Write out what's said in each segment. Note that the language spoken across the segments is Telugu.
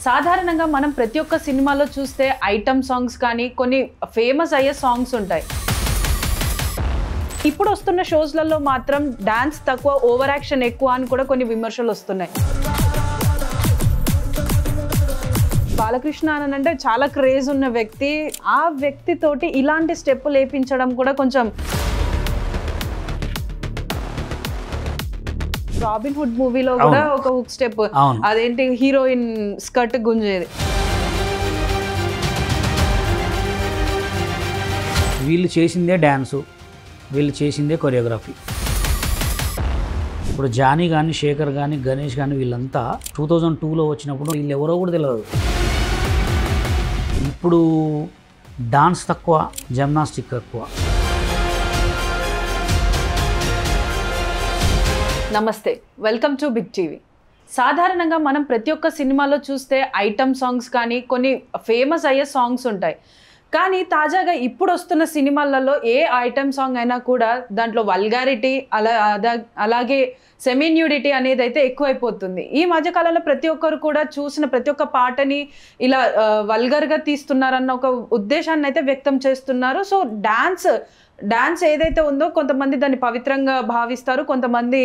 సాధారణంగా మనం ప్రతి ఒక్క సినిమాలో చూస్తే ఐటమ్ సాంగ్స్ కానీ కొన్ని ఫేమస్ అయ్యే సాంగ్స్ ఉంటాయి. ఇప్పుడు వస్తున్న షోస్లలో మాత్రం డాన్స్ తక్కువ, ఓవర్ యాక్షన్ ఎక్కువ అని కూడా కొన్ని విమర్శలు వస్తున్నాయి. బాలకృష్ణ అంటే చాలా క్రేజ్ ఉన్న వ్యక్తి, ఆ వ్యక్తితోటి ఇలాంటి స్టెప్పులు వేయించడం కూడా కొంచెం. రాబిన్ హుడ్ మూవీలో కూడా ఒక హుక్ స్టెప్, అదేంటి హీరోయిన్ స్కర్ట్ గుంజేది. వీళ్ళు చేసిందే డ్యాన్సు, వీళ్ళు చేసిందే కొరియోగ్రఫీ. ఇప్పుడు జానీ కానీ, శేఖర్ కానీ, గణేష్ కానీ వీళ్ళంతా 2002లో వచ్చినప్పుడు వీళ్ళు ఎవరో కూడా తెలియదు. ఇప్పుడు డాన్స్ తక్కువ, జిమ్నాస్టిక్ ఎక్కువ. నమస్తే, వెల్కమ్ టు బిగ్ టీవీ. సాధారణంగా మనం ప్రతి ఒక్క సినిమాలో చూస్తే ఐటమ్ సాంగ్స్ కానీ కొన్ని ఫేమస్ అయ్యే సాంగ్స్ ఉంటాయి. కానీ తాజాగా ఇప్పుడు వస్తున్న సినిమాలలో ఏ ఐటమ్ సాంగ్ అయినా కూడా దాంట్లో వల్గారిటీ అలాగే సెమీ న్యూడిటీ అనేది అయితే ఎక్కువైపోతుంది. ఈ మధ్యకాలంలో ప్రతి ఒక్కరు కూడా చూసిన ప్రతి ఒక్క పాటని ఇలా వల్గర్గా తీస్తున్నారన్న ఒక ఉద్దేశాన్ని అయితే వ్యక్తం చేస్తున్నారు. సో డాన్స్ ఏదైతే ఉందో కొంతమంది దాన్ని పవిత్రంగా భావిస్తారు, కొంతమంది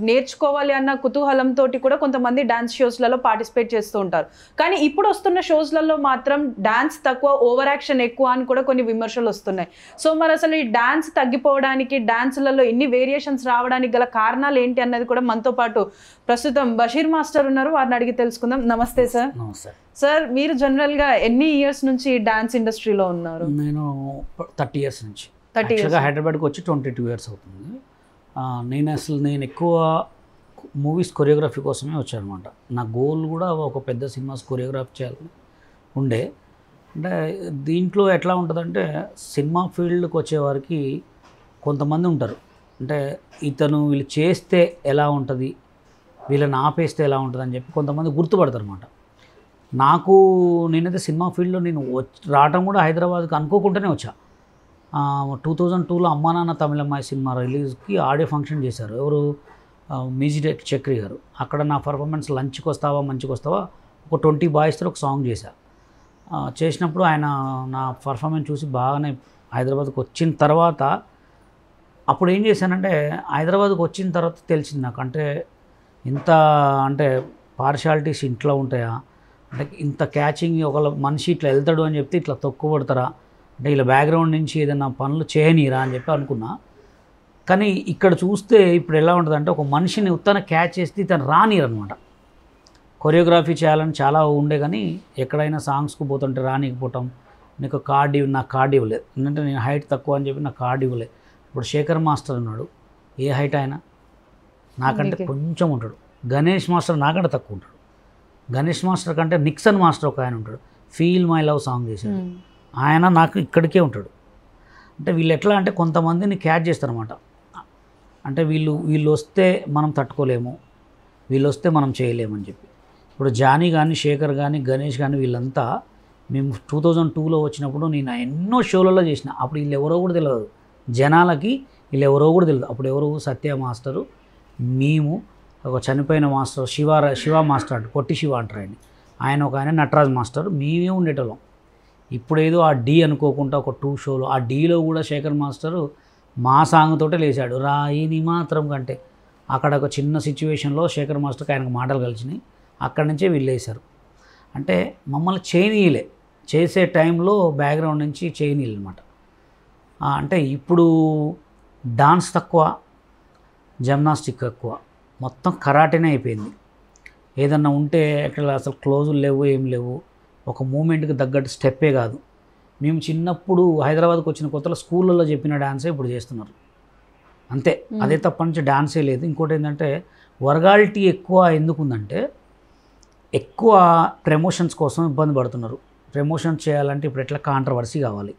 నేర్చుకోవాలి అన్న కుతూహలంతో కూడా కొంతమంది డాన్స్ షోస్లలో పార్టిసిపేట్ చేస్తూ ఉంటారు. కానీ ఇప్పుడు వస్తున్న షోస్లలో మాత్రం డాన్స్ తక్కువ, ఓవర్ యాక్షన్ ఎక్కువ అని కూడా కొన్ని విమర్శలు వస్తున్నాయి. సో మరి అసలు ఈ డాన్స్ తగ్గిపోవడానికి, డాన్స్లలో ఇన్ని వేరియేషన్స్ రావడానికి గల కారణాలు ఏంటి అన్నది కూడా మనతో పాటు ప్రస్తుతం బషీర్ మాస్టర్ ఉన్నారు, వారిని అడిగి తెలుసుకుందాం. నమస్తే సార్. సార్, మీరు జనరల్గా ఎన్ని ఇయర్స్ నుంచి డాన్స్ ఇండస్ట్రీలో ఉన్నారు? నేను 30 years నుంచి. యాక్చువల్గా హైదరాబాద్కి వచ్చి 22 years అవుతుంది. నేను ఎక్కువ మూవీస్ కొరియోగ్రఫీ కోసమే వచ్చాను అనమాట. నా గోల్ కూడా ఒక పెద్ద సినిమాస్ కొరియోగ్రఫీ చేయాలని ఉండే. అంటే దీంట్లో ఎట్లా ఉంటుందంటే, సినిమా ఫీల్డ్కి వచ్చేవారికి కొంతమంది ఉంటారు, అంటే వీళ్ళు చేస్తే ఎలా ఉంటుంది, వీళ్ళని ఆపేస్తే ఎలా ఉంటుంది అని చెప్పి కొంతమంది గుర్తుపడతారు అనమాట. నేనైతే సినిమా ఫీల్డ్లో రావటం కూడా హైదరాబాద్కి అనుకోకుండానే వచ్చా. 2002లో అమ్మా నాన్న తమిళమ్మాయి సినిమా రిలీజ్కి ఆడియో ఫంక్షన్ చేశారు. ఎవరు? మ్యూజిక్ డైరెక్టర్ చక్రి గారు. అక్కడ నా పర్ఫార్మెన్స్ లంచ్కి వస్తావా మంచికి వస్తావా ఒక 20 boysతో ఒక సాంగ్ చేశారు. చేసినప్పుడు ఆయన నా పర్ఫార్మెన్స్ చూసి బాగానే హైదరాబాద్కి వచ్చిన తర్వాత అప్పుడు ఏం చేశానంటే, హైదరాబాద్కి వచ్చిన తర్వాత తెలిసింది నాకు, అంటే పార్షాలిటీస్ ఇంట్లో ఉంటాయా, అంటే ఇంత క్యాచింగ్ ఒక మనిషి ఇట్లా వెళ్తాడు అని చెప్తే ఇట్లా తొక్కుపడతారా, అంటే ఇలా బ్యాక్గ్రౌండ్ నుంచి ఏదైనా పనులు చేయనీరా అని చెప్పి అనుకున్నా. కానీ ఇక్కడ చూస్తే ఇప్పుడు ఎలా ఉంటుందంటే, ఒక మనిషిని ఉత్తన క్యాచ్ చేస్తే ఇతను రానిరనమాట. కొరియోగ్రఫీ చేయాలని చాలా ఉండే, కానీ ఎక్కడైనా సాంగ్స్కి పోతుంటే రానికపోవటం. నాకు కార్డ్ ఇవ్వలేదు, ఎందుకంటే నేను హైట్ తక్కువ అని చెప్పి నాకు కార్డ్ ఇవ్వలేదు. ఇప్పుడు శేఖర్ మాస్టర్ ఉన్నాడు, ఏ హైట్ అయినా నాకంటే కొంచెం ఉంటాడు. గణేష్ మాస్టర్ నాకంటే తక్కువ ఉంటాడు. గణేష్ మాస్టర్ కంటే నిక్సన్ మాస్టర్ ఒక ఆయన ఉంటాడు, ఫీల్ మై లవ్ సాంగ్ చేశాడు. ఆయన నాకు ఇక్కడికే ఉంటాడు. అంటే వీళ్ళు ఎట్లా అంటే కొంతమందిని క్యాచ్ చేస్తారన్నమాట. అంటే వీళ్ళు వస్తే మనం తట్టుకోలేము, వీళ్ళు వస్తే మనం చేయలేమని చెప్పి. ఇప్పుడు జానీ కానీ, శేఖర్ కానీ, గణేష్ కానీ వీళ్ళంతా మేము 2002లో వచ్చినప్పుడు నేను ఎన్నో షోలలో చేసిన. అప్పుడు వీళ్ళు ఎవరో కూడా తెలియదు జనాలకి, వీళ్ళు ఎవరో కూడా తెలియదు. అప్పుడు ఎవరు? సత్య మాస్టరు, మేము, ఒక చనిపోయిన మాస్టర్ శివ మాస్టర్ అంటే పొట్టి శివ అంటారు ఆయన ఒక ఆయన నటరాజ్ మాస్టర్, మేమే ఉండేటోళ్ళం. ఇప్పుడేదో ఆ డీ అనుకోకుండా ఒక 2 షోలు, ఆ డీలో కూడా శేఖర్ మాస్టరు మా సాంగ్ తోటే లేచాడు, రాయిని మాత్రం కంటే. అక్కడ ఒక చిన్న సిచ్యువేషన్లో శేఖర్ మాస్టర్కి ఆయనకు మాటలు కలిసినాయి, అక్కడి నుంచే వీళ్ళేశారు. అంటే మమ్మల్ని చేయనీయలే, చేసే టైంలో బ్యాక్గ్రౌండ్ నుంచి చేయనీయలే అనమాట. అంటే ఇప్పుడు డాన్స్ తక్కువ, జిమ్నాస్టిక్ ఎక్కువ, మొత్తం కరాటేనే అయిపోయింది. ఏదన్నా ఉంటే అక్కడ అసలు క్లోజులు లేవు, ఏం లేవు. ఒక మూమెంట్కి తగ్గట్టు స్టెప్పే కాదు. మేము చిన్నప్పుడు హైదరాబాద్కి వచ్చిన కొత్తలో స్కూళ్ళల్లో చెప్పిన డాన్సే ఇప్పుడు చేస్తున్నారు, అంతే. అదే తప్ప నుంచి డాన్సే లేదు. ఇంకోటి ఏంటంటే, వర్గాలిటీ ఎక్కువ ఎందుకుందంటే, ఎక్కువ ప్రమోషన్స్ కోసం ఇబ్బంది పడుతున్నారు. ప్రమోషన్ చేయాలంటే ఇప్పుడు ఎట్లా కాంట్రవర్సీ కావాలి.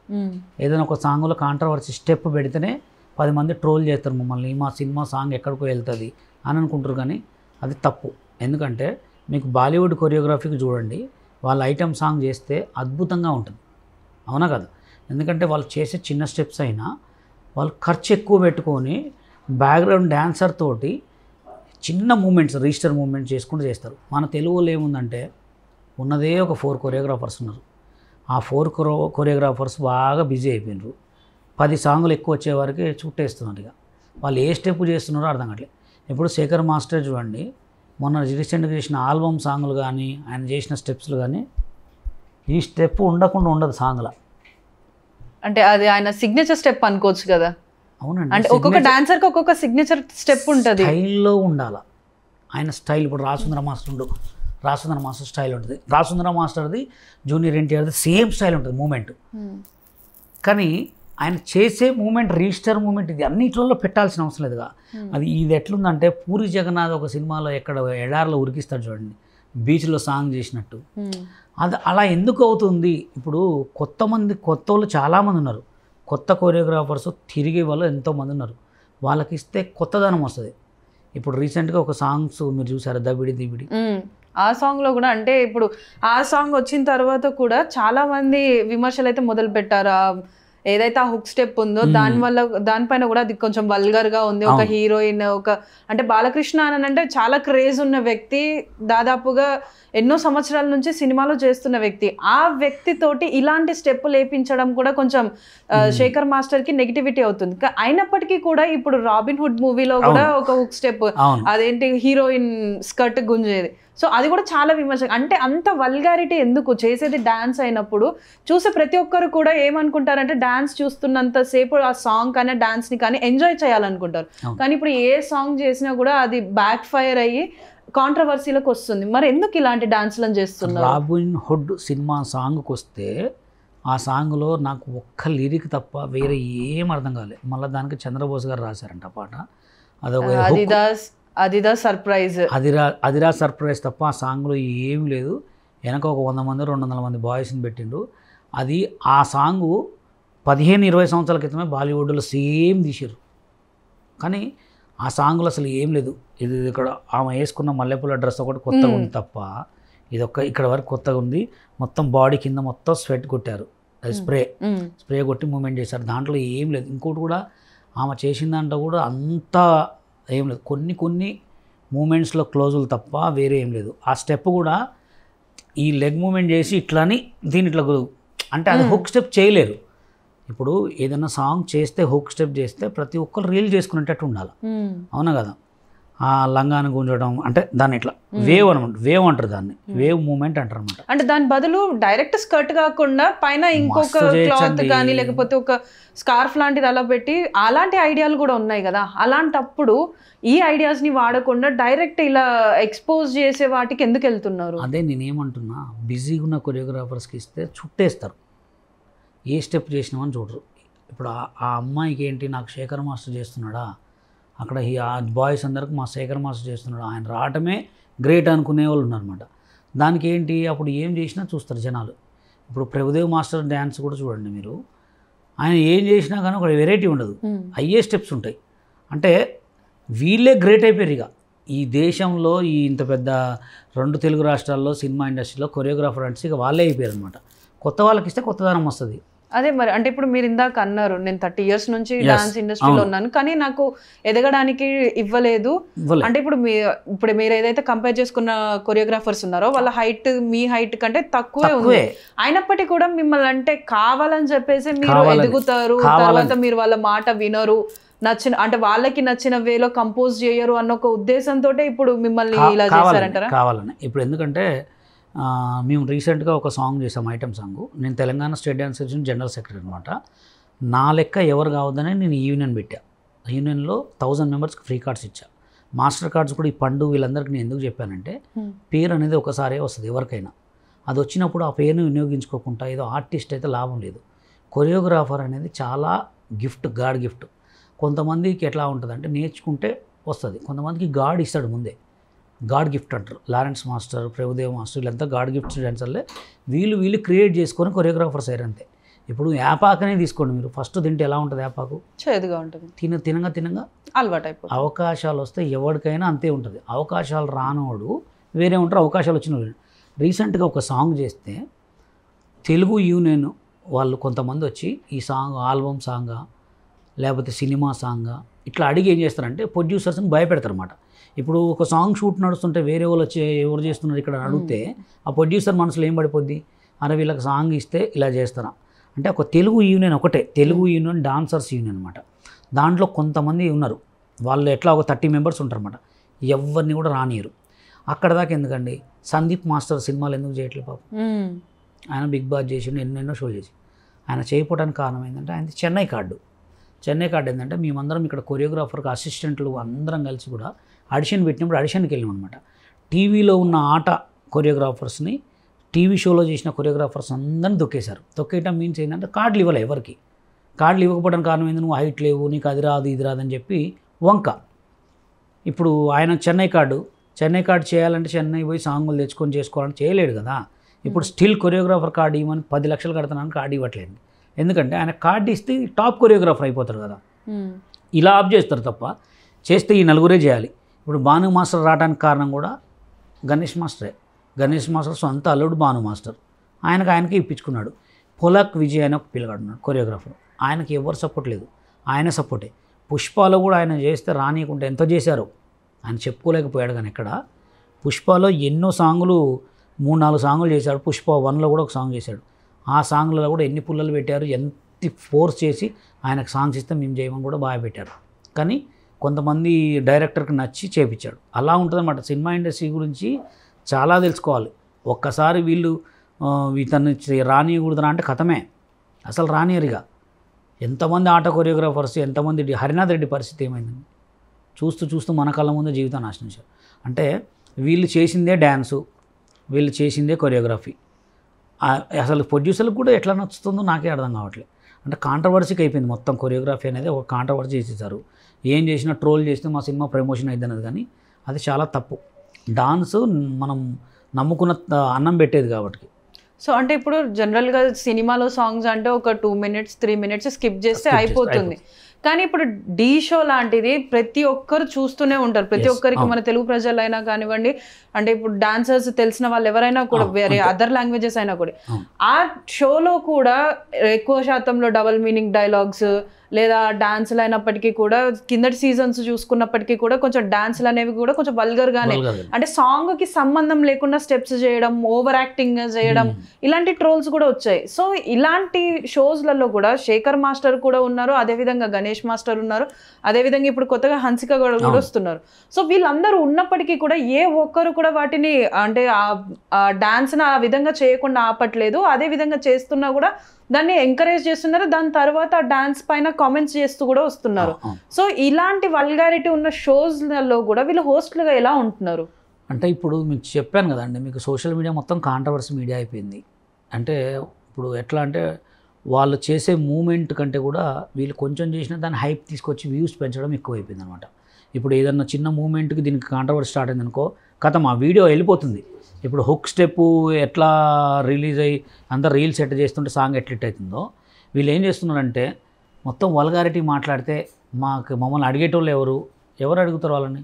ఏదైనా ఒక సాంగ్లో కాంట్రవర్సీ స్టెప్ పెడితేనే 10 మంది ట్రోల్ చేస్తారు మమ్మల్ని, మా సినిమా సాంగ్ ఎక్కడికో వెళ్తుంది అని అనుకుంటారు. కానీ అది తప్పు. ఎందుకంటే మీకు బాలీవుడ్ కొరియోగ్రఫీకి చూడండి, వాళ్ళు ఐటమ్ సాంగ్ చేస్తే అద్భుతంగా ఉంటుంది, అవునా కదా? ఎందుకంటే వాళ్ళు చేసే చిన్న స్టెప్స్ అయినా వాళ్ళు ఖర్చు ఎక్కువ పెట్టుకొని బ్యాక్గ్రౌండ్ డాన్సర్ తోటి చిన్న మూమెంట్స్, రిజిస్టర్ మూమెంట్స్ చేసుకుంటూ చేస్తారు. మన తెలుగులో ఏముందంటే ఉన్నదే ఒక 4 కొరియోగ్రాఫర్స్ ఉన్నారు. ఆ 4 కొరియోగ్రాఫర్స్ బాగా బిజీ అయిపోయినారు. 10 సాంగులు ఎక్కువ వచ్చేవారికి చుట్టేస్తున్నారు. ఇక వాళ్ళు ఏ స్టెప్ చేస్తున్నారో అర్థం కావట్లేదు. ఇప్పుడు శేఖర్ మాస్టర్ చూడండి, మొన్న రీసెంట్గా చేసిన ఆల్బమ్ సాంగులు కానీ ఆయన చేసిన స్టెప్స్లు కానీ ఈ స్టెప్ ఉండకుండా ఉండదు సాంగ్లో. అంటే అది ఆయన సిగ్నేచర్ స్టెప్ అనుకోవచ్చు కదా. అవునండి, అంటే ఒక్కొక్క డాన్సర్కి ఒక్కొక్క సిగ్నేచర్ స్టెప్ ఉంటుంది, స్టైల్లో ఉండాలి ఆయన స్టైల్. ఇప్పుడు రాసుందర మాస్టర్ స్టైల్ ఉంటుంది, రాసుందర మాస్టర్ది జూనియర్ ఎన్టీఆర్ది సేమ్ స్టైల్ ఉంటుంది మూమెంట్. కానీ ఆయన చేసే మూమెంట్ రిజిస్టర్ మూమెంట్ ఇది అన్నిట్లలో పెట్టాల్సిన అవసరం లేదుగా. అది ఇది ఎట్లుందంటే పూరి జగన్నాథ్ ఒక సినిమాలో ఎక్కడ ఎడారిలో ఉరికిస్తాడు చూడండి, బీచ్లో సాంగ్ చేసినట్టు. అది అలా ఎందుకు అవుతుంది? ఇప్పుడు కొత్త వాళ్ళు చాలామంది ఉన్నారు, కొత్త కొరియోగ్రాఫర్స్ తిరిగే వాళ్ళు ఎంతోమంది ఉన్నారు. వాళ్ళకి ఇస్తే కొత్తదనం వస్తుంది. ఇప్పుడు రీసెంట్గా ఒక సాంగ్స్ మీరు చూసారు, దబిడి దిబిడి. ఆ సాంగ్లో కూడా అంటే ఇప్పుడు ఆ సాంగ్ వచ్చిన తర్వాత కూడా చాలామంది విమర్శలు అయితే మొదలు పెట్టారు. ఏదైతే ఆ హుక్ స్టెప్ ఉందో దానిపైన కూడా అది కొంచెం వల్గర్గా ఉంది. ఒక హీరోయిన్, ఒక అంటే బాలకృష్ణ అని అంటే చాలా క్రేజ్ ఉన్న వ్యక్తి, దాదాపుగా ఎన్నో సంవత్సరాల నుంచి సినిమాలో చేస్తున్న వ్యక్తి. ఆ వ్యక్తితోటి ఇలాంటి స్టెప్ లేపించడం కూడా కొంచెం శేఖర్ మాస్టర్ కి నెగిటివిటీ అవుతుంది. అయినప్పటికీ కూడా ఇప్పుడు రాబిన్ హుడ్ మూవీలో కూడా ఒక హుక్ స్టెప్, అదేంటి హీరోయిన్ స్కర్ట్ గుంజేది, సో అది కూడా చాలా విమర్శ. అంటే అంత వల్గారిటీ ఎందుకు? చేసేది డాన్స్ అయినప్పుడు చూసే ప్రతి ఒక్కరు కూడా ఏమనుకుంటారంటే డాన్స్ చూస్తున్నంత సేపు ఆ సాంగ్ కానీ డాన్స్ని కానీ ఎంజాయ్ చేయాలనుకుంటారు. కానీ ఇప్పుడు ఏ సాంగ్ చేసినా కూడా అది బ్యాక్ ఫైర్ అయ్యి కాంట్రవర్సీలకు వస్తుంది. మరి ఎందుకు ఇలాంటి డాన్స్లను చేస్తున్నారు? రాబిన్ హుడ్ సినిమా సాంగ్కి వస్తే ఆ సాంగ్లో నాకు ఒక్క లిరిక్ తప్ప వేరే ఏం అర్థం కాలేదు. మళ్ళీ దానికి చంద్రబోస్ గారు రాశారంట పాట. అదిదా సర్ప్రైజ్, అదిరా సర్ప్రైజ్ తప్ప ఆ సాంగ్లో ఏమీ లేదు. వెనక ఒక 100 మంది 200 మంది బాయ్స్ని పెట్టిండు. అది ఆ సాంగు 15-20 సంవత్సరాల క్రితమే బాలీవుడ్లో సేమ్ తీసారు. కానీ ఆ సాంగ్లో అసలు ఏం లేదు. ఇది ఇక్కడ ఆమె వేసుకున్న మల్లెపూల డ్రెస్ ఒకటి కొత్తగా ఉంది తప్ప ఇదొక్క ఇక్కడ వరకు కొత్తగా ఉంది. మొత్తం బాడీ కింద మొత్తం స్వెట్ కొట్టారు, అది స్ప్రే కొట్టి మూమెంట్ చేశారు. దాంట్లో ఏం లేదు. ఇంకోటి కూడా ఆమె చేసిన దాంట్లో కూడా అంతా ఏం లేదు. కొన్ని మూమెంట్స్లో క్లోజులు తప్ప వేరే ఏం లేదు. ఆ స్టెప్ కూడా ఈ లెగ్ మూమెంట్ చేసి ఇట్లని దీని ఇట్లా అంటే అది హుక్ స్టెప్ చేయలేరు. ఇప్పుడు ఏదైనా సాంగ్ చేస్తే హుక్ స్టెప్ చేస్తే ప్రతి ఒక్కరు రీల్ చేసుకునేటట్టు ఉండాలి, అవునా కదా? ఆ లంగాన్ని గుంజడం అంటే దాన్ని ఇట్లా వేవ్ అనమాట, వేవ్ అంటారు దాన్ని, వేవ్ మూమెంట్ అంటారు అనమాట. అంటే దాని బదులు డైరెక్ట్ స్కర్ట్ కాకుండా పైన ఇంకొక క్లాత్ కానీ లేకపోతే ఒక స్కార్ఫ్ లాంటిది అలా పెట్టి అలాంటి ఐడియాలు కూడా ఉన్నాయి కదా. అలాంటప్పుడు ఈ ఐడియాస్ని వాడకుండా డైరెక్ట్ ఇలా ఎక్స్పోజ్ చేసే వాటికి ఎందుకు వెళ్తున్నారు? అదే నేనేమంటున్నా, బిజీగా ఉన్న కొరియోగ్రాఫర్స్కి ఇస్తే చుట్టేస్తారు, ఏ స్టెప్ చేసినామని చూడరు. ఇప్పుడు ఆ అమ్మాయికి ఏంటి, నాకు శేఖర్ మాస్టర్ చేస్తున్నాడా, అక్కడ ఆ బాయ్స్ అందరికి మా శేఖర్ మాస్టర్ చేస్తున్నాడు, ఆయన రావటమే గ్రేట్ అనుకునే వాళ్ళు ఉన్నారన్నమాట. దానికి ఏంటి అప్పుడు ఏం చేసినా చూస్తారు జనాలు. ఇప్పుడు ప్రభుదేవ్ మాస్టర్ డ్యాన్స్ కూడా చూడండి మీరు, ఆయన ఏం చేసినా కానీ ఒక వెరైటీ ఉండదు, అయ్యే స్టెప్స్ ఉంటాయి. అంటే వీళ్ళే గ్రేట్ అయిపోయారు. ఇక ఈ దేశంలో ఈ ఇంత పెద్ద 2 తెలుగు రాష్ట్రాల్లో సినిమా ఇండస్ట్రీలో కొరియోగ్రాఫర్ అంటే ఇక వాళ్ళే అయిపోయారు అనమాట. కొత్త వాళ్ళకి ఇస్తే కొత్తదనం వస్తుంది. అదే మరి అంటే ఇప్పుడు మీరు ఇందాక అన్నారు నేను 30 years నుంచి డాన్స్ ఇండస్ట్రీలో ఉన్నాను కానీ నాకు ఎదగడానికి ఇవ్వలేదు అంటే ఇప్పుడు మీరు ఏదైతే కంపేర్ చేసుకున్న కొరియోగ్రాఫర్స్ ఉన్నారో వాళ్ళ హైట్ మీ హైట్ కంటే తక్కువే ఉంది, అయినప్పటికీ కూడా మిమ్మల్ని అంటే కావాలని చెప్పేసి మీరు ఎదుగుతారు, తర్వాత మీరు వాళ్ళ మాట వినరు, నచ్చిన అంటే వాళ్ళకి నచ్చిన వేలో కంపోజ్ చేయరు అన్న ఒక ఉద్దేశంతో ఇప్పుడు మిమ్మల్ని ఇలా చేశారంటారా? కావాలని. ఇప్పుడు ఎందుకంటే మేము రీసెంట్గా ఒక సాంగ్ చేసాం, ఐటమ్ సాంగ్. నేను Telangana state dance association general secretary అనమాట. నా లెక్క ఎవరు కావద్దని నేను యూనియన్ పెట్టా. యూనియన్లో 1000 మెంబర్స్కి ఫ్రీ కార్డ్స్ ఇచ్చా. మాస్టర్ కార్డ్స్ కూడా ఈ పండు వీళ్ళందరికీ నేను ఎందుకు చెప్పానంటే పేరు అనేది ఒకసారి వస్తుంది ఎవరికైనా, అది వచ్చినప్పుడు ఆ పేరుని వినియోగించుకోకుండా ఏదో ఆర్టిస్ట్ అయితే లాభం లేదు. కొరియోగ్రాఫర్ అనేది చాలా గిఫ్ట్, గాడ్ గిఫ్ట్. కొంతమందికి ఎట్లా ఉంటుందంటే నేర్చుకుంటే వస్తుంది, కొంతమందికి గాడ్ ఇస్తాడు ముందే, గాడ్ గిఫ్ట్ అంటారు. లారెన్స్ మాస్టర్, ప్రభుదేవ్ మాస్టర్ వీళ్ళంతా గాడ్ గిఫ్ట్ డాన్సర్లే. వీళ్ళు క్రియేట్ చేసుకొని కొరియోగ్రాఫర్స్ అయ్యారు అంతే. ఇప్పుడు యాపాకనే తీసుకోండి మీరు, ఫస్ట్ తింటే ఎలా ఉంటుంది యాపాకు, చేదుగా ఉంటుంది, తినంగా అలవాటు అయిపోతుంది. అవకాశాలు వస్తే ఎవరికైనా అంతే ఉంటుంది. అవకాశాలు రానోడు వేరే ఉంటారు, అవకాశాలు వచ్చిన వాళ్ళు. రీసెంట్గా ఒక సాంగ్ చేస్తే తెలుగు యూనియన్ వాళ్ళు కొంతమంది వచ్చి ఈ సాంగ్ ఆల్బమ్ సాంగా లేకపోతే సినిమా సాంగా ఇట్లా అడిగి ఏం చేస్తారంటే ప్రొడ్యూసర్స్ని భయపెడతారు అన్నమాట. ఇప్పుడు ఒక సాంగ్ షూట్ నడుస్తుంటే వేరే వాళ్ళు వచ్చి ఎవరు చేస్తున్నారు ఇక్కడ అడిగితే ఆ ప్రొడ్యూసర్ మనసులో ఏం పడిపోద్ది, అరే వీళ్ళకి సాంగ్ ఇస్తే ఇలా చేస్తారా అంటే ఒక తెలుగు యూనియన్ ఒకటే, తెలుగు యూనియన్ డాన్సర్స్ యూనియన్ అనమాట. దాంట్లో కొంతమంది ఉన్నారు, వాళ్ళు ఎట్లా ఒక 30 మెంబర్స్ ఉంటారన్నమాట, ఎవరిని కూడా రానియరు. అక్కడ దాకా ఎందుకండి, సందీప్ మాస్టర్ సినిమాలు ఎందుకు చేయట్లేదు పాపం, ఆయన బిగ్ బాస్ చేసిండు, ఎన్నెన్నో షోలు చేసి, ఆయన చేయకపోవడానికి కారణం ఏంటంటే ఆయన చెన్నై కార్డు ఏంటంటే మేమందరం ఇక్కడ కొరియోగ్రాఫర్కి అసిస్టెంట్లు అందరం కలిసి కూడా ఆడిషన్ పెట్టినప్పుడు ఆడిషన్కి వెళ్ళాం అనమాట. టీవీలో ఉన్న ఆట కొరియోగ్రాఫర్స్ని టీవీ షోలో చేసిన కొరియోగ్రాఫర్స్ అందరిని తొక్కేశారు. తొక్కేయటం మీన్స్ ఏంటంటే కార్డులు ఇవ్వలే ఎవరికి. కార్డులు ఇవ్వకపోవడానికి కారణం ఏంది, నువ్వు హైట్ లేవు, నీకు అది రాదు ఇది రాదని చెప్పి వంక. ఇప్పుడు ఆయన చెన్నై కార్డు చేయాలంటే చెన్నై పోయి సాంగులు తెచ్చుకొని చేసుకోవాలని చేయలేడు కదా. ఇప్పుడు స్టిల్ కొరియోగ్రాఫర్ కార్డు ఇవ్వమని 10 లక్షలు కడతానని కార్డు ఇవ్వట్లేదు. ఎందుకంటే ఆయన కార్డు ఇస్తే టాప్ కొరియోగ్రాఫర్ అయిపోతారు కదా. ఇలా ఆఫ్ చేస్తారు తప్ప చేస్తే ఈ నలుగురే చేయాలి. ఇప్పుడు భాను మాస్టర్ రావడానికి కారణం కూడా గణేష్ మాస్టర్ సొంత అల్లుడు భాను మాస్టర్, ఆయనకి ఇప్పించుకున్నాడు. పొలక్ విజయ్ అని ఒక పిల్లగాడు ఉన్నాడు కొరియోగ్రాఫర్, ఆయనకి ఎవరు సపోర్ట్ లేదు, ఆయన సపోర్టే. పుష్పాలో కూడా ఆయన చేస్తే రానియకుంటే ఎంత చేశారో ఆయన చెప్పుకోలేకపోయాడు. కానీ ఇక్కడ పుష్పలో ఎన్నో సాంగులు 3-4 సాంగులు చేశాడు. పుష్ప 1లో కూడా ఒక సాంగ్ చేశాడు. ఆ సాంగ్లలో కూడా ఎన్ని పుల్లలు పెట్టారు, ఎంత ఫోర్స్ చేసి ఆయనకు సాంగ్స్ ఇస్తే మేము చేయమని కూడా బాగా పెట్టారు. కానీ కొంతమంది డైరెక్టర్కి నచ్చి చేపించాడు. అలా ఉంటుందన్నమాట. సినిమా ఇండస్ట్రీ గురించి చాలా తెలుసుకోవాలి. ఒక్కసారి వీళ్ళు ఇతన్ని రానియకూడదురా అంటే కథమే, అసలు రానియరుగా. ఎంతమంది ఆట కొరియోగ్రాఫర్స్, ఎంతమంది హరినాథ్ రెడ్డి పరిస్థితి ఏమైందండి, చూస్తూ మన కళ్ళ ముందే జీవితం నాశనం చేశారు. అంటే వీళ్ళు చేసిందే డ్యాన్సు, వీళ్ళు చేసిందే కొరియోగ్రఫీ. అసలు ప్రొడ్యూసర్లకు కూడా ఎట్లా నచ్చుతుందో నాకే అర్థం కావట్లేదు. అంటే కాంట్రవర్సీకి అయిపోయింది మొత్తం. కొరియోగ్రఫీ అనేది ఒక కాంట్రవర్సీ చేసేసారు. ఏం చేసినా ట్రోల్ చేస్తే మా సినిమా ప్రమోషన్ అయింది అన్నది, కానీ అది చాలా తప్పు. డాన్స్ మనం నమ్ముకున్న అన్నం పెట్టేది కాబట్టి. సో అంటే ఇప్పుడు జనరల్గా సినిమాలో సాంగ్స్ అంటే ఒక 2 మినిట్స్ 3 మినిట్స్ స్కిప్ చేస్తే అయిపోతుంది. కానీ ఇప్పుడు డీ షో లాంటిది ప్రతి ఒక్కరు చూస్తూనే ఉంటారు. ప్రతి ఒక్కరికి మన తెలుగు ప్రజలైనా కానివ్వండి, అంటే ఇప్పుడు డాన్సర్స్ తెలిసిన వాళ్ళు ఎవరైనా కూడా, వేరే అదర్ లాంగ్వేజెస్ అయినా కూడా, ఆ షోలో కూడా ఎక్కువ శాతంలో డబల్ మీనింగ్ డైలాగ్స్ లేదా డాన్సులు అయినప్పటికీ కూడా, కిందటి సీజన్స్ చూసుకున్నప్పటికీ కూడా కొంచెం డాన్సులు అనేవి కూడా కొంచెం వల్గర్గానే, అంటే సాంగ్కి సంబంధం లేకుండా స్టెప్స్ చేయడం, ఓవర్ యాక్టింగ్ చేయడం, ఇలాంటి ట్రోల్స్ కూడా వచ్చాయి. సో ఇలాంటి షోస్లలో కూడా శేఖర్ మాస్టర్ కూడా ఉన్నారు, అదేవిధంగా గణేష్ మాస్టర్ ఉన్నారు, అదేవిధంగా ఇప్పుడు కొత్తగా హన్సిక కూడా వస్తున్నారు. సో వీళ్ళందరూ ఉన్నప్పటికీ కూడా ఏ ఒక్కరు కూడా వాటిని అంటే ఆ డాన్స్ని ఆ విధంగా చేయకుండా ఆపట్లేదు. అదే విధంగా చేస్తున్నా కూడా దాన్ని ఎంకరేజ్ చేస్తున్నారు. దాని తర్వాత డాన్స్ పైన కామెంట్స్ చేస్తూ కూడా వస్తున్నారు. సో ఇలాంటి వల్గారిటీ ఉన్న షోస్లలో కూడా వీళ్ళు హోస్ట్లుగా ఎలా ఉంటున్నారు అంటే, ఇప్పుడు మీకు చెప్పాను కదండి, మీకు సోషల్ మీడియా మొత్తం కాంట్రవర్సీ మీడియా అయిపోయింది. అంటే ఇప్పుడు ఎట్లా అంటే వాళ్ళు చేసే మూమెంట్ కంటే కూడా వీళ్ళు కొంచెం చేసినా దాన్ని హైప్ తీసుకొచ్చి వ్యూస్ పెంచడం ఎక్కువైపోయింది అనమాట. ఇప్పుడు ఏదన్నా చిన్న మూమెంట్కి దీనికి కాంట్రవర్సీ స్టార్ట్ అయింది అనుకో, కథ మా వీడియో వెళ్ళిపోతుంది. ఇప్పుడు హుక్ స్టెప్ ఎట్లా రిలీజ్ అయ్యి అందరు రీల్స్ ఎట్లా చేస్తుంటే సాంగ్ ఎట్లా అవుతుందో, వీళ్ళు ఏం చేస్తున్నారంటే మొత్తం వల్గారిటీ మాట్లాడితే మమ్మల్ని అడిగేటోళ్ళు ఎవరు అడుగుతారు వాళ్ళని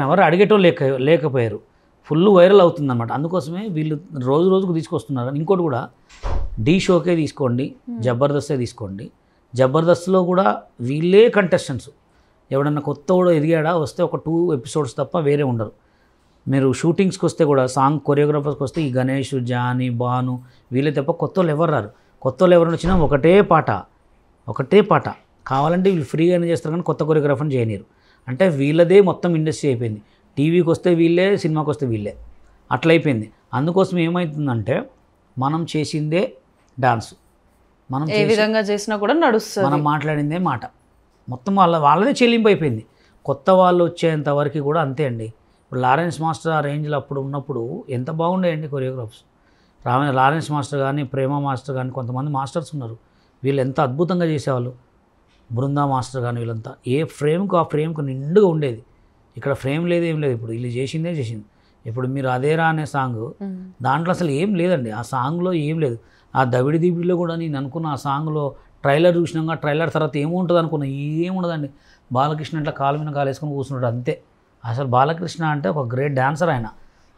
ఎవరు అడిగేటోళ్ళు లేకపోయారు. ఫుల్ వైరల్ అవుతుందన్నమాట. అందుకోసమే వీళ్ళు రోజుకు తీసుకొస్తున్నారు. ఇంకోటి కూడా డీ షోకే తీసుకోండి, జబర్దస్తే తీసుకోండి, జబర్దస్త్లో కూడా వీళ్ళే కంటెస్టెంట్స్. ఎవడన్నా కొత్త కూడా ఎదిగాడా వస్తే ఒక 2 ఎపిసోడ్స్ తప్ప వేరే ఉండరు. మీరు షూటింగ్స్కి వస్తే కూడా సాంగ్ కొరియోగ్రాఫర్స్కి వస్తే ఈ గణేష్, జానీ, భాను వీళ్ళే తప్ప కొత్త వాళ్ళు ఎవరు రారు. కొత్త వాళ్ళు ఎవరైనా వచ్చినా ఒకటే పాట కావాలంటే వీళ్ళు ఫ్రీగానే చేస్తారు, కానీ కొత్త కొరియోగ్రాఫర్ని చేయనీరు. అంటే వీళ్ళదే మొత్తం ఇండస్ట్రీ అయిపోయింది. టీవీకి వస్తే వీళ్ళే, సినిమాకి వస్తే వీళ్ళే, అట్లయిపోయింది. అందుకోసం ఏమవుతుందంటే మనం చేసిందే డాన్స్, మనం ఏ విధంగా చేసినా కూడా నడుస్తుంది, మనం మాట్లాడిందే మాట, మొత్తం వాళ్ళదే చెల్లింపు అయిపోయింది. కొత్త వాళ్ళు వచ్చేంత వరకు కూడా అంతే అండి. ఇప్పుడు లారెన్స్ మాస్టర్ ఆ రేంజ్లో అప్పుడు ఉన్నప్పుడు ఎంత బాగుండేయండి కొరియోగ్రాఫర్స్. లారెన్స్ మాస్టర్ కానీ, ప్రేమ మాస్టర్ కానీ, కొంతమంది మాస్టర్స్ ఉన్నారు, వీళ్ళు ఎంత అద్భుతంగా చేసేవాళ్ళు. బృందా మాస్టర్ కానీ, వీళ్ళంతా ఏ ఫ్రేమ్కు ఆ ఫ్రేమ్కు నిండుగా ఉండేది. ఇక్కడ ఫ్రేమ్ లేదు, ఏం లేదు. ఇప్పుడు వీళ్ళు చేసింది. ఇప్పుడు మీరు అదేరా అనే సాంగ్, దాంట్లో అసలు ఏం లేదండి. ఆ సాంగ్లో ఏం లేదు. ఆ దవిడి దివిడిలో కూడా నేను అనుకున్న ఆ సాంగ్లో ట్రైలర్ చూసినాక ట్రైలర్ తర్వాత ఏముంటుంది అనుకున్నా, ఏముండదండి. బాలకృష్ణ ఇట్లా కాలు మీద కాలు వేసుకొని కూర్చున్నాడు అంతే. అసలు బాలకృష్ణ అంటే ఒక గ్రేట్ డాన్సర్ ఆయన.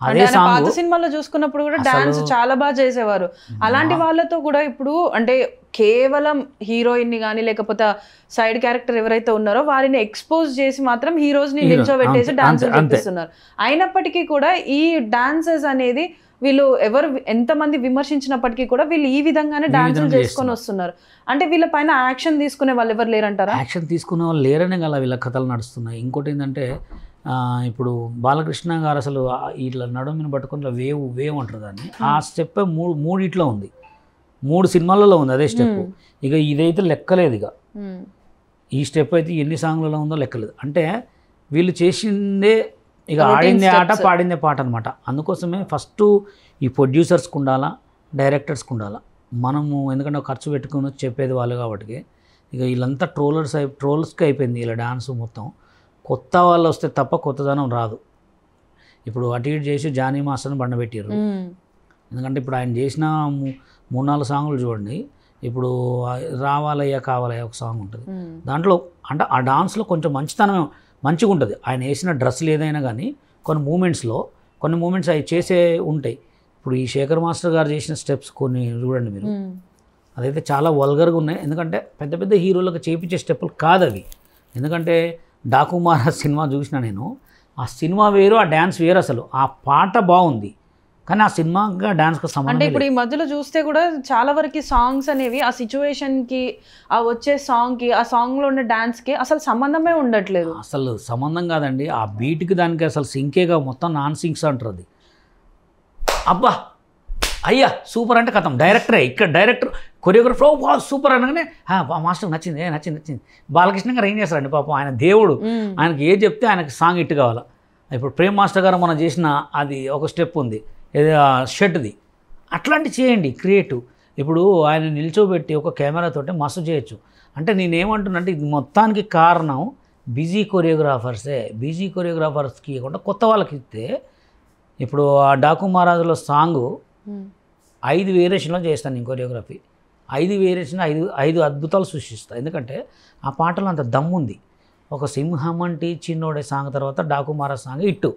అదే సాంగ్ పాత సినిమాలో చూసుకున్నప్పుడు కూడా డాన్స్ చాలా బాగా చేసేవారు. అలాంటి వాళ్ళతో కూడా ఇప్పుడు అంటే కేవలం హీరోయిన్ని కానీ లేకపోతే సైడ్ క్యారెక్టర్ ఎవరైతే ఉన్నారో వారిని ఎక్స్పోజ్ చేసి మాత్రం హీరోస్ని నిల్చోబెట్టేసి డాన్స్ చేపిస్తున్నారు. అయినప్పటికీ కూడా ఈ డాన్సెస్ అనేది వీళ్ళు ఎవరు ఎంతమంది విమర్శించినప్పటికీ కూడా వీళ్ళు ఈ విధంగానే డాన్సులు చేసుకొని వస్తున్నారు. అంటే వీళ్ళ పైన యాక్షన్ తీసుకునే వాళ్ళు ఎవరు లేరంటారా? యాక్షన్ తీసుకునే వాళ్ళు లేరనే కదా వీళ్ళ కథలు నడుస్తున్నాయి. ఇంకోటి ఏంటంటే ఇప్పుడు బాలకృష్ణ గారు అసలు ఇట్లా నడుముని పట్టుకుని వేవ్ అంటారు దాన్ని. ఆ స్టెప్ మూడిట్లో ఉంది, 3 సినిమాలలో ఉంది అదే స్టెప్. ఇక ఇదైతే లెక్కలేదు. ఇక ఈ స్టెప్ అయితే ఎన్ని సాంగ్లలో ఉందో లెక్కలేదు. అంటే వీళ్ళు చేసిందే ఇక ఆడిందే ఆట పాడిందే పాట అనమాట. అందుకోసమే ఫస్ట్ ఈ ప్రొడ్యూసర్స్కి ఉండాలా, డైరెక్టర్స్కి ఉండాలా. మనము ఎందుకంటే ఖర్చు పెట్టుకుని చెప్పేది వాళ్ళు కాబట్టి ఇక వీళ్ళంతా ట్రోల్స్కి అయిపోయింది వీళ్ళ డాన్స్ మొత్తం. కొత్త వాళ్ళు వస్తే తప్ప కొత్తదనం రాదు. ఇప్పుడు అటు ఇటు చేసి జానీ మాస్టర్ని బండబెట్టారు. ఎందుకంటే ఇప్పుడు ఆయన చేసిన 3-4 సాంగులు చూడండి. ఇప్పుడు రావాలయ్యా కావాలయ్యా ఒక సాంగ్ ఉంటుంది. దాంట్లో అంటే ఆ డాన్స్లో కొంచెం మంచిగా ఉంటుంది. ఆయన వేసిన డ్రెస్సులు ఏదైనా కానీ కొన్ని మూమెంట్స్ అవి చేసే ఉంటాయి. ఇప్పుడు ఈ శేఖర్ మాస్టర్ గారు చేసిన స్టెప్స్ కొన్ని చూడండి మీరు, అదైతే చాలా వల్గర్గా ఉన్నాయి. ఎందుకంటే పెద్ద పెద్ద హీరోలకు చేయించే స్టెప్పులు కాదు అవి. ఎందుకంటే డాకు మహారాజ్ సినిమా చూసిన నేను, ఆ సినిమా వేరు, ఆ డ్యాన్స్ వేరు. అసలు ఆ పాట బాగుంది కానీ ఆ సినిమాగా డాన్స్కి సంబంధం. అంటే ఇప్పుడు ఈ మధ్యలో చూస్తే కూడా చాలా వరకు సాంగ్స్ అనేవి ఆ సిచ్యువేషన్కి, ఆ వచ్చే సాంగ్కి, ఆ సాంగ్లో ఉన్న డాన్స్కి అసలు సంబంధమే ఉండట్లేదు. అసలు సంబంధం కాదండి. ఆ బీట్కి దానికి అసలు సింకేగా మొత్తం నాన్ సింక్స్ అంటారు అది. అబ్బా అయ్యా సూపర్ అంటే కథం డైరెక్టరే. ఇక్కడ డైరెక్టర్ కొరియోగ్రాఫర్ సూపర్ అనగానే మాస్టర్ నచ్చింది. బాలకృష్ణ గారు ఏం చేస్తారండి పాపం, ఆయన దేవుడు, ఆయనకి ఏది చెప్తే ఆయనకి సాంగ్ హిట్ కావాలా. ఇప్పుడు ప్రేమ్ మాస్టర్ గారు మనం చేసిన అది ఒక స్టెప్ ఉంది, షర్ట్ది, అట్లాంటి చేయండి క్రియేటివ్. ఇప్పుడు ఆయన నిల్చోబెట్టి ఒక కెమెరాతోటి మస్తు చేయొచ్చు. అంటే నేనేమంటున్నానంటే ఇది మొత్తానికి కారణం బిజీ కొరియోగ్రాఫర్సే. బిజీ కొరియోగ్రాఫర్స్కి ఇవ్వకుండా కొత్త వాళ్ళకి ఇస్తే, ఇప్పుడు ఆ డాకు మహారాజులో సాంగు 5 వేరియేషన్లో చేస్తాను నేను కొరియోగ్రఫీ. 5 వేరియేషన్ 5 అద్భుతాలు సృష్టిస్తాను. ఎందుకంటే ఆ పాటలో అంత దమ్ముంది. ఒక సింహం అంటే చిన్నోడే సాంగ్ తర్వాత డాకు మహారాజ్ సాంగ్ ఇట్టు.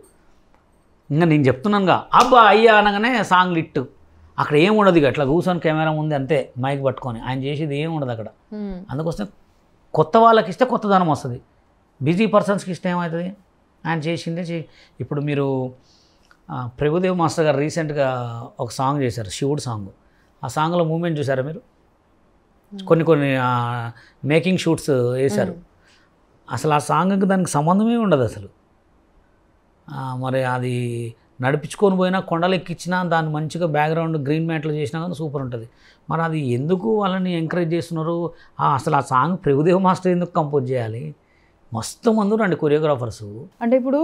ఇంకా నేను చెప్తున్నానుగా అబ్బా అయ్యా అనగానే సాంగ్లు ఇట్టు. అక్కడ ఏం ఉండదు, ఇక అట్లా కూర్చొని కెమెరా ఉంది అంతే, మైక్ పట్టుకొని ఆయన చేసేది ఏం ఉండదు అక్కడ. అందుకోసం కొత్త వాళ్ళకి ఇస్తే కొత్తదనం వస్తుంది, బిజీ పర్సన్స్కి ఇస్తే ఏమవుతుంది, ఆయన చేసిందే ఇప్పుడు మీరు ప్రభుదేవ్ మాస్టర్ గారు రీసెంట్గా ఒక సాంగ్ చేశారు, శివుడు సాంగ్. ఆ సాంగ్లో మూమెంట్ చూసారా మీరు? కొన్ని మేకింగ్ షూట్స్ వేశారు. అసలు ఆ సాంగ్కి దానికి సంబంధమే ఉండదు అసలు. మరి అది నడిపించుకొని పోయినా, కొండలు ఎక్కించినా, దాన్ని మంచిగా బ్యాక్గ్రౌండ్ గ్రీన్ మ్యాట్లు చేసినా కానీ సూపర్ ఉంటుంది. మరి అది ఎందుకు వాళ్ళని ఎంకరేజ్ చేస్తున్నారు? అసలు ఆ సాంగ్ ప్రభుదేవ్ మాస్టర్ ఎందుకు కంపోజ్ చేయాలి? మస్తు మంది రండి కొరియోగ్రాఫర్స్. అంటే ఇప్పుడు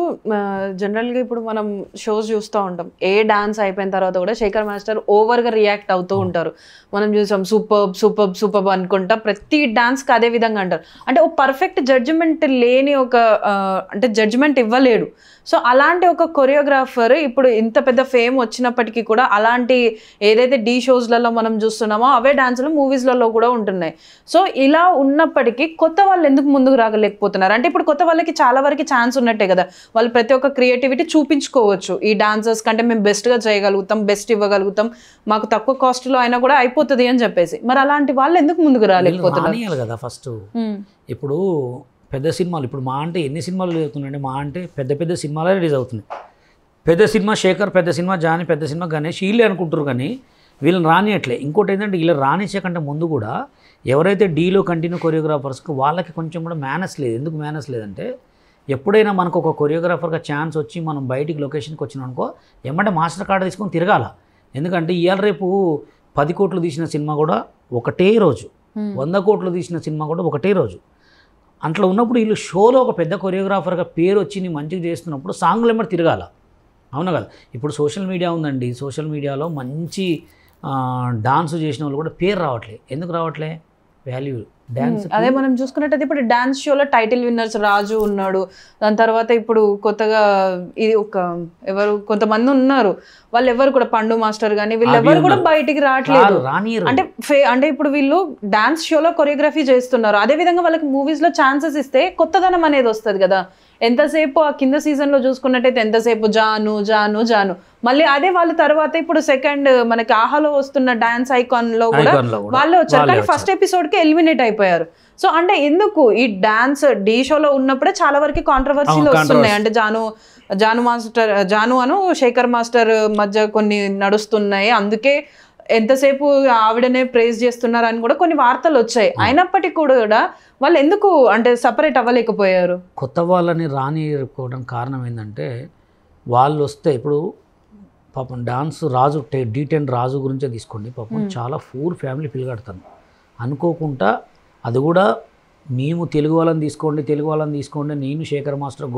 జనరల్గా ఇప్పుడు మనం షోస్ చూస్తూ ఉంటాం, ఏ డాన్స్ అయిపోయిన తర్వాత కూడా శేఖర్ మాస్టర్ ఓవర్గా రియాక్ట్ అవుతూ ఉంటారు. మనం చూసాం సూపర్ అనుకుంటా ప్రతి డాన్స్కి అదే విధంగా అంటారు. అంటే ఒక పర్ఫెక్ట్ జడ్జిమెంట్ లేని ఒక అంటే జడ్జిమెంట్ ఇవ్వలేడు. సో అలాంటి ఒక కొరియోగ్రాఫర్ ఇప్పుడు ఇంత పెద్ద ఫేమ్ వచ్చినప్పటికీ కూడా అలాంటి ఏదైతే డీ షోస్లలో మనం చూస్తున్నామో అవే డాన్సులు మూవీస్లలో కూడా ఉంటున్నాయి. సో ఇలా ఉన్నప్పటికీ కొత్త వాళ్ళు ఎందుకు ముందుకు రాగలేకపోతున్నారు? అంటే ఇప్పుడు కొత్త వాళ్ళకి చాలా వరకు ఛాన్స్ ఉన్నట్టే కదా, వాళ్ళు ప్రతి ఒక్క క్రియేటివిటీ చూపించుకోవచ్చు. ఈ డాన్సర్స్ కంటే మేము బెస్ట్గా చేయగలుగుతాం, బెస్ట్ ఇవ్వగలుగుతాం, మాకు తక్కువ కాస్ట్లో అయినా కూడా అయిపోతుంది అని చెప్పేసి. మరి అలాంటి వాళ్ళు ఎందుకు ముందుకు రాలేకపోతున్నారు కదా? ఫస్ట్ ఇప్పుడు పెద్ద సినిమాలు, ఇప్పుడు మా అంటే ఎన్ని సినిమాలు రిలీజ్ అవుతున్నాయండి? మా అంటే పెద్ద సినిమాలే రిలీజ్ అవుతున్నాయి. పెద్ద సినిమా శేఖర్, పెద్ద సినిమా జానీ, పెద్ద సినిమా గణేష్, వీళ్ళే అనుకుంటారు కానీ వీళ్ళని రానియట్లే. ఇంకోటి ఏంటంటే వీళ్ళు రానిచ్చే ముందు కూడా ఎవరైతే డీలో కంటిన్యూ కొరియోగ్రాఫర్స్కి వాళ్ళకి కొంచెం కూడా మేనస్ లేదు. ఎందుకు మేనస్ లేదంటే, ఎప్పుడైనా మనకు ఒక కొరియోగ్రాఫర్గా ఛాన్స్ వచ్చి మనం బయటికి లొకేషన్కి వచ్చినాం అనుకో, ఏమంటే మాస్టర్ కార్డు తీసుకొని తిరగాల. ఎందుకంటే ఇవాళ రేపు 10 కోట్లు తీసిన సినిమా కూడా ఒకటే రోజు, 100 కోట్లు తీసిన సినిమా కూడా ఒకటే రోజు. అట్లా ఉన్నప్పుడు వీళ్ళు షోలో ఒక పెద్ద కొరియోగ్రాఫర్గా పేరు వచ్చి నీ మంచిగా చేస్తున్నప్పుడు సాంగ్లు ఏమో తిరగాల. అవునా కదా? ఇప్పుడు సోషల్ మీడియా ఉందండి, సోషల్ మీడియాలో మంచి డాన్స్ చేసిన వాళ్ళు కూడా పేరు రావట్లే. ఎందుకు రావట్లే? వాల్యూ డ్యాన్స్ అదే మనం చూసుకున్నట్టయితే ఇప్పుడు డాన్స్ షోలో టైటిల్ విన్నర్స్ రాజు ఉన్నాడు, దాని తర్వాత ఇప్పుడు కొత్తగా ఇది ఒక ఎవరు కొంతమంది ఉన్నారు, వాళ్ళు ఎవరు కూడా పండు మాస్టర్ కానీ వీళ్ళెవరు కూడా బయటికి రావట్లేదు. అంటే ఇప్పుడు వీళ్ళు డాన్స్ షోలో కొరియోగ్రఫీ చేస్తున్నారు, అదే విధంగా వాళ్ళకి మూవీస్ లో ఛాన్సెస్ ఇస్తే కొత్తదనం అనేది వస్తుంది కదా. ఎంతసేపు ఆ కింద సీజన్ లో చూసుకున్నట్టయితే ఎంతసేపు జాను జాను జాను, మళ్ళీ అదే వాళ్ళ తర్వాత ఇప్పుడు సెకండ్ మనకి ఆహాలో వస్తున్న డాన్స్ ఐకాన్ లో కూడా వాళ్ళే వచ్చారు, కానీ ఫస్ట్ ఎపిసోడ్ కి ఎలిమినేట్ అయిపోయారు. సో అంటే ఎందుకు ఈ డాన్స్ డి షోలో ఉన్నప్పుడే చాలా వరకు కాంట్రవర్సీలు వస్తున్నాయి. అంటే జాను అను శేఖర్ మాస్టర్ మధ్య కొన్ని నడుస్తున్నాయి, అందుకే ఎంతసేపు ఆవిడనే ప్రేజ్ చేస్తున్నారు అని కూడా కొన్ని వార్తలు వచ్చాయి. అయినప్పటికీ కూడా వాళ్ళు ఎందుకు అంటే సపరేట్ అవ్వలేకపోయారు? కొత్త వాళ్ళని రానియకపోవడం కారణం ఏంటంటే వాళ్ళు వస్తే ఇప్పుడు పాపం డాన్స్ రాజు D10 రాజు గురించే తీసుకోండి, పాపం చాలా పూర్ ఫ్యామిలీ పిల్లగాడతాను అనుకోకుండా, అది కూడా మేము తెలుగు వాళ్ళని తీసుకోండి నేను శేఖర్ మాస్టర్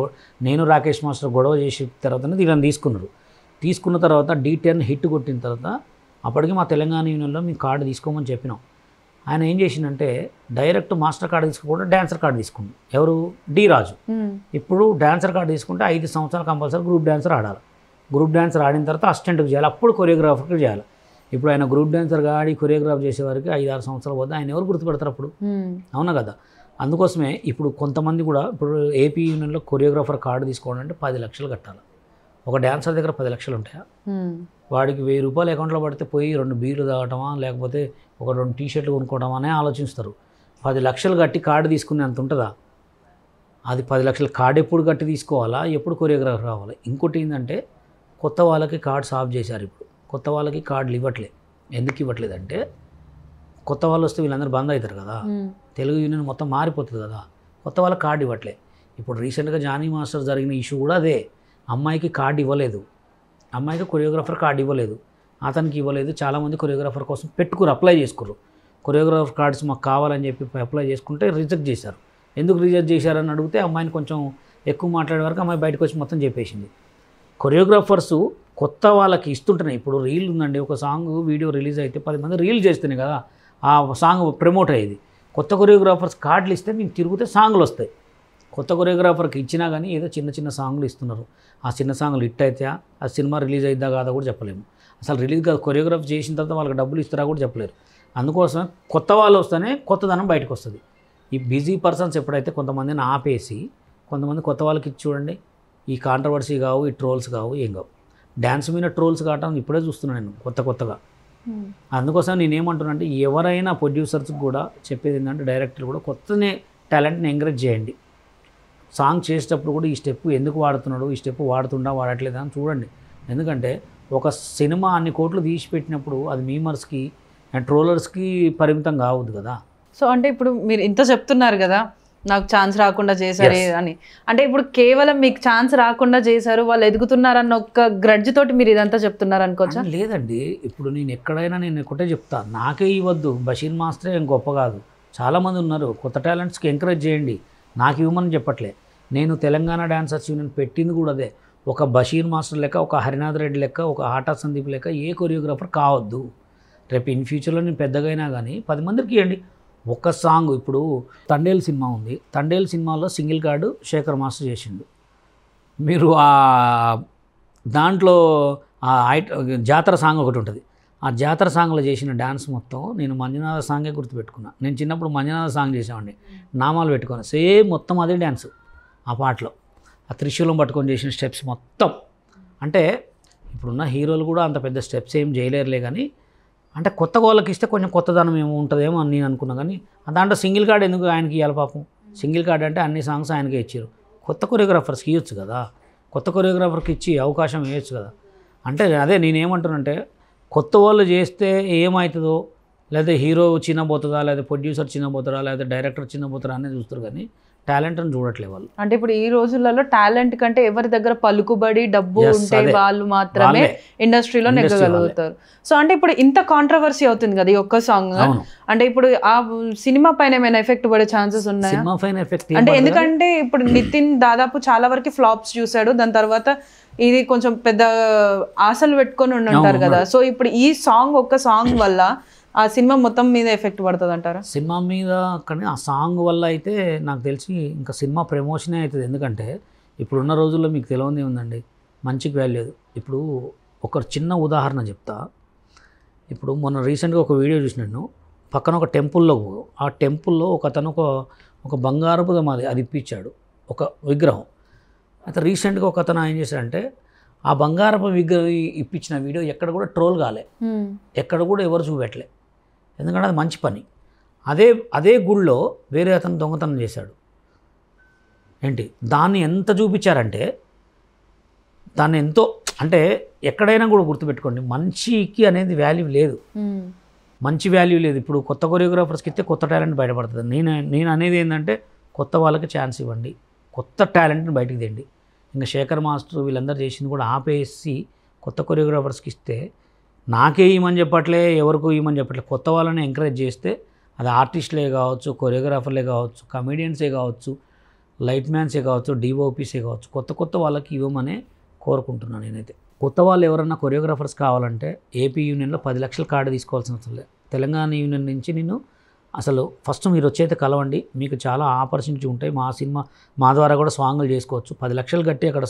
నేను రాకేష్ మాస్టర్ గొడవ చేసిన తర్వాతనే వీళ్ళని తీసుకున్న తర్వాత D10 హిట్ కొట్టిన తర్వాత అప్పటికి మా తెలంగాణ యూనియన్లో మీ కార్డు తీసుకోమని చెప్పినాం. ఆయన ఏం చేసిందంటే డైరెక్ట్ మాస్టర్ కార్డు తీసుకోకుండా డాన్సర్ కార్డు తీసుకుంది. ఎవరు? డి రాజు. ఇప్పుడు డాన్సర్ కార్డు తీసుకుంటే 5 సంవత్సరాలు కంపల్సరీ గ్రూప్ డాన్సర్ ఆడాలి. గ్రూప్ డాన్సర్ ఆడిన తర్వాత అసిస్టెంట్కి చేయాలి, అప్పుడు కొరియోగ్రాఫర్కి చేయాలి. ఇప్పుడు ఆయన గ్రూప్ డాన్సర్గా ఆడి కొరియోగ్రాఫ్ చేసేవారికి 5-6 సంవత్సరాలు పోతే ఆయన ఎవరు గుర్తుపెడతారు అప్పుడు? అవునా కదా. అందుకోసమే ఇప్పుడు కొంతమంది కూడా ఇప్పుడు ఏపీ యూనియన్లో కొరియోగ్రాఫర్ కార్డు తీసుకోవాలంటే 10 లక్షలు కట్టాలి. ఒక డాన్సర్ దగ్గర 10 లక్షలు ఉంటాయా? వాడికి 1000 రూపాయలు అకౌంట్లో పడితే పోయి 2 బీర్లు తాగటమా లేకపోతే ఒక 2 టీ-షర్ట్లు కొనుక్కోవటమా అనే ఆలోచిస్తారు. 10 లక్షలు కట్టి కార్డు తీసుకునే అంత ఉంటుందా? అది 10 లక్షల కార్డు ఎప్పుడు కట్టి తీసుకోవాలా, ఎప్పుడు కొరియోగ్రాఫర్ రావాలి? ఇంకోటి ఏంటంటే కొత్త వాళ్ళకి కార్డ్స్ ఆఫ్ చేశారు. ఇప్పుడు కొత్త వాళ్ళకి కార్డులు ఇవ్వట్లేదు. ఎందుకు ఇవ్వట్లేదంటే కొత్త వాళ్ళు వస్తే వీళ్ళందరూ బంద్ అవుతారు కదా, తెలుగు యూనియన్ మొత్తం మారిపోతుంది కదా, కొత్త వాళ్ళకి కార్డు ఇవ్వట్లేదు. ఇప్పుడు రీసెంట్గా జానీ మాస్టర్ జరిగిన ఇష్యూ కూడా అదే, అమ్మాయికి కార్డు ఇవ్వలేదు, అమ్మాయికి కొరియోగ్రాఫర్ కార్డు ఇవ్వలేదు, అతనికి ఇవ్వలేదు. చాలామంది కొరియోగ్రాఫర్ కోసం అప్లై చేసుకున్నారు. కొరియోగ్రాఫర్ కార్డ్స్ మాకు కావాలని చెప్పి అప్లై చేసుకుంటే రిజెక్ట్ చేశారు. ఎందుకు రిజెక్ట్ చేశారని అడిగితే అమ్మాయిని కొంచెం ఎక్కువ మాట్లాడే వరకు అమ్మాయి బయటకు వచ్చి మొత్తం చెప్పేసింది. కొరియోగ్రాఫర్సు కొత్త వాళ్ళకి ఇస్తుంటున్నాయి. ఇప్పుడు రీల్ ఉందండి, ఒక సాంగ్ వీడియో రిలీజ్ అయితే 10 మంది రీల్ చేస్తున్నాయి కదా, ఆ సాంగ్ ప్రమోట్ అయ్యేది. కొత్త కొరియోగ్రాఫర్స్ కార్డులు ఇస్తే మేము తిరిగితే సాంగ్లు వస్తాయి. కొత్త కొరియోగ్రాఫర్కి ఇచ్చినా కానీ ఏదో చిన్న సాంగ్లు ఇస్తున్నారు. ఆ చిన్న సాంగ్లు హిట్ అయితే ఆ సినిమా రిలీజ్ అయిద్దా కాదా కూడా చెప్పలేము. అసలు రిలీజ్ కాదు, కొరియోగ్రాఫ్ చేసిన తర్వాత వాళ్ళకి డబ్బులు ఇస్తారా కూడా చెప్పలేరు. అందుకోసం కొత్త వాళ్ళు వస్తేనే కొత్తదనం బయటకు వస్తుంది. ఈ బిజీ పర్సన్స్ ఎప్పుడైతే కొంతమందిని ఆపేసి కొంతమంది కొత్త వాళ్ళకి ఇచ్చి చూడండి, ఈ కాంట్రవర్సీ కావు, ఈ ట్రోల్స్ కావు, ఏం కావు. డ్యాన్స్ మీద ట్రోల్స్ కావటం ఇప్పుడే చూస్తున్నాను నేను కొత్తగా. అందుకోసం నేనేమంటున్నానంటే ఎవరైనా ప్రొడ్యూసర్స్కి కూడా చెప్పేది ఏంటంటే డైరెక్టర్లు కూడా కొత్తనే టాలెంట్ని ఎంకరేజ్ చేయండి. సాంగ్ చేసేటప్పుడు కూడా ఈ స్టెప్ ఎందుకు వాడుతున్నాడు, ఈ స్టెప్ వాడట్లేదా అని చూడండి. ఎందుకంటే ఒక సినిమా అన్ని కోట్లు తీసి పెట్టినప్పుడు అది మీమర్స్కి అండ్ ట్రోలర్స్కి పరిమితం కావద్దు కదా. సో అంటే ఇప్పుడు మీరు ఇంత చెప్తున్నారు కదా, నాకు ఛాన్స్ రాకుండా చేశారు అని, అంటే ఇప్పుడు కేవలం మీకు ఛాన్స్ రాకుండా చేశారు, వాళ్ళు ఎదుగుతున్నారన్న ఒక గ్రడ్జ్ తోటి మీరు ఇదంతా చెప్తున్నారు అనుకోవచ్చా? లేదండి, ఇప్పుడు నేను ఎక్కడైనా నేను ఒకటే చెప్తా, నాకే ఇవ్వద్దు, బషీర్ మాస్టరే ఏం గొప్ప కాదు, చాలామంది ఉన్నారు, కొత్త టాలెంట్స్కి ఎంకరేజ్ చేయండి, నాకు ఇవ్వమని చెప్పట్లే. నేను తెలంగాణ డాన్సర్స్ యూనియన్ పెట్టింది కూడా అదే. ఒక బషీర్ మాస్టర్ లెక్క, ఒక హరినాథ్ రెడ్డి లెక్క, ఒక ఆటా సందీప్ లెక్క ఏ కొరియోగ్రాఫర్ కావద్దు. రేపు ఇన్ ఫ్యూచర్లో నేను పెద్దగైనా కానీ 10 మందికి ఇవ్వండి. ఒక సాంగ్ ఇప్పుడు తండేల్ సినిమా ఉంది, తండేల్ సినిమాలో సింగిల్ కార్డు శేఖర్ మాస్టర్ చేసిండు. మీరు దాంట్లో జాతర సాంగ్ ఒకటి ఉంటుంది, ఆ జాతర సాంగ్లో చేసిన డ్యాన్స్ మొత్తం నేను మంజునాథ సాంగే గుర్తుపెట్టుకున్నా. నేను చిన్నప్పుడు మంజునాథ సాంగ్ చేసామండి, నామాలు పెట్టుకొని సేమ్ మొత్తం అదే డ్యాన్స్ ఆ పాటలో, ఆ త్రిశూలం పట్టుకొని చేసిన స్టెప్స్ మొత్తం. అంటే ఇప్పుడున్న హీరోలు కూడా అంత పెద్ద స్టెప్స్ ఏం చేయలేరులే, కానీ అంటే కొత్త వాళ్ళకి ఇస్తే కొంచెం కొత్తదనం ఏమో ఉంటుందేమో అని నేను అనుకున్నా. కానీ దాంట్లో సింగిల్ కార్డ్ ఎందుకు ఆయనకి ఇవ్వాలి పాపం? సింగిల్ కార్డ్ అంటే అన్ని సాంగ్స్ ఆయనకే ఇచ్చారు. కొత్త కొరియోగ్రాఫర్స్కి ఇవ్వచ్చు కదా, కొత్త కొరియోగ్రాఫర్కి ఇచ్చి అవకాశం ఇవ్వచ్చు కదా. అంటే అదే నేనేమంటున్నానంటే కొత్త వాళ్ళు చేస్తే ఏమవుతుందో, లేదా హీరో చిన్నపోతుందా, లేదా ప్రొడ్యూసర్ చిన్నపోతారా, లేదా డైరెక్టర్ చిన్నపోతారా అనేది చూస్తారు, కానీ టాలెంట్ని చూడట్లే వాళ్ళు. అంటే ఇప్పుడు ఈ రోజులలో టాలెంట్ కంటే ఎవరి దగ్గర పలుకుబడి డబ్బు ఉంటే వాళ్ళు మాత్రమే ఇండస్ట్రీలో నెగ్గగలుగుతారు. సో అంటే ఇప్పుడు ఇంత కాంట్రవర్సీ అవుతుంది కదా ఈ ఒక్క సాంగ్, అంటే ఇప్పుడు ఆ సినిమా పైన ఏమైనా ఎఫెక్ట్ పడే ఛాన్సెస్ ఉన్నాయా? సినిమా పైన ఎఫెక్ట్ అంటే ఎందుకంటే ఇప్పుడు నితిన్ దాదాపు చాలా వరకు ఫ్లాప్స్ చూశాడు, దాని తర్వాత ఇది కొంచెం పెద్ద ఆశలు పెట్టుకొని ఉంటారు కదా. సో ఇప్పుడు ఈ సాంగ్ ఒక్క సాంగ్ వల్ల ఆ సినిమా మొత్తం మీద ఎఫెక్ట్ పడుతుంది అంటారా? సినిమా మీద కానీ ఆ సాంగ్ వల్ల అయితే నాకు తెలిసి ఇంకా సినిమా ప్రమోషనే అవుతుంది. ఎందుకంటే ఇప్పుడున్న రోజుల్లో మీకు తెలియదే ఉందండి, మంచికి వాల్యూ లేదు. ఇప్పుడు ఒక చిన్న ఉదాహరణ చెప్తా. ఇప్పుడు మొన్న రీసెంట్గా ఒక వీడియో చూసినాను, పక్కన ఒక టెంపుల్లో, ఆ టెంపుల్లో ఒకతను ఒక బంగారపు అది ఇప్పించాడు, ఒక విగ్రహం. అయితే రీసెంట్గా ఒక అతను ఏం చేశాడంటే ఆ బంగారపు విగ్రహం ఇప్పించిన వీడియో ఎక్కడ కూడా ట్రోల్ కాలే, ఎక్కడ కూడా ఎవరు చూపెట్టలే, ఎందుకంటే అది మంచి పని. అదే గుళ్ళో వేరే అతను దొంగతనం చేశాడు. ఏంటి దాన్ని ఎంత చూపించారంటే, దాన్ని ఎంతో అంటే ఎక్కడైనా కూడా గుర్తుపెట్టుకోండి, మంచికి అనేది వాల్యూ లేదు, మంచి వాల్యూ లేదు. ఇప్పుడు కొత్త కొరియోగ్రాఫర్స్కి ఇస్తే కొత్త టాలెంట్ బయటపడుతుంది. నేను అనేది ఏంటంటే కొత్త వాళ్ళకి ఛాన్స్ ఇవ్వండి, కొత్త టాలెంట్ని బయటికి తెండి. ఇంకా శేఖర్ మాస్టర్ వీళ్ళందరూ చేసింది కూడా ఆపేసి కొత్త కొరియోగ్రాఫర్స్కి ఇస్తే, నాకే ఇవ్వమని చెప్పట్లే, ఎవరికో ఇవ్వమని చెప్పట్లే, కొత్త వాళ్ళని ఎంకరేజ్ చేస్తే అది ఆర్టిస్టులే కావచ్చు, కొరియోగ్రాఫర్లే కావచ్చు, కమెడియన్సే కావచ్చు, లైట్ మ్యాన్సే కావచ్చు, డిఓపీసే కావచ్చు, కొత్త వాళ్ళకి ఇవ్వమనే కోరుకుంటున్నాను నేనైతే. కొత్త వాళ్ళు ఎవరన్నా కొరియోగ్రాఫర్స్ కావాలంటే ఏపీ యూనియన్లో 10 లక్షల కార్డు తీసుకోవాల్సిన అవసరం లేదు. తెలంగాణ యూనియన్ నుంచి నేను అసలు ఫస్ట్ మీరు వచ్చైతే కలవండి, మీకు చాలా ఆపర్చునిటీ ఉంటాయి. మా ద్వారా కూడా సాంగులు చేసుకోవచ్చు. 10 లక్షలు కట్టి అక్కడ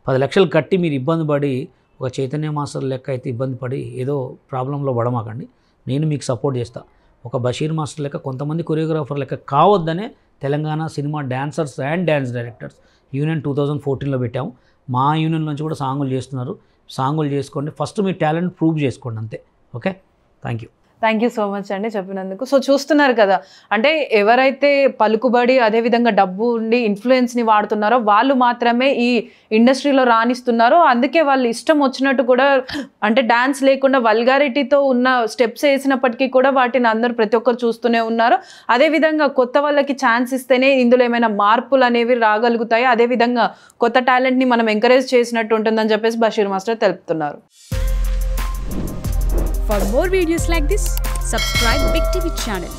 10 లక్షలు కట్టి మీరు ఇబ్బంది పడి ఒక చైతన్య మాస్టర్ లెక్క అయితే ఇబ్బంది పడి ఏదో ప్రాబ్లంలో పడమాకండి. నేను మీకు సపోర్ట్ చేస్తా. ఒక బషీర్ మాస్టర్ లెక్క కొంతమంది కొరియోగ్రాఫర్ లెక్క కావద్దనే Telangana cinema dancers and dance directors union 2014లో పెట్టాము. మా యూనియన్ నుంచి కూడా సాంగులు చేస్తున్నారు. సాంగులు చేసుకోండి, ఫస్ట్ మీ టాలెంట్ ప్రూవ్ చేసుకోండి, అంతే. Okay, thank you so much అండి చెప్పినందుకు. సో చూస్తున్నారు కదా, అంటే ఎవరైతే పలుకుబడి అదేవిధంగా డబ్బు ఉండి ఇన్ఫ్లుయెన్స్ని వాడుతున్నారో వాళ్ళు మాత్రమే ఈ ఇండస్ట్రీలో రాణిస్తున్నారో, అందుకే వాళ్ళు ఇష్టం వచ్చినట్టు కూడా అంటే డాన్స్ లేకుండా వల్గారిటీతో ఉన్న స్టెప్స్ వేసినప్పటికీ కూడా వాటిని అందరూ ప్రతి ఒక్కరు చూస్తూనే ఉన్నారు. అదేవిధంగా కొత్త వాళ్ళకి ఛాన్స్ ఇస్తేనే ఇందులో ఏమైనా మార్పులు అనేవి రాగలుగుతాయి, అదేవిధంగా కొత్త టాలెంట్ని మనం ఎంకరేజ్ చేసినట్టు ఉంటుందని చెప్పేసి బషీర్ మాస్టర్ తెలుపుతున్నారు. For more videos like this, subscribe Big TV channel.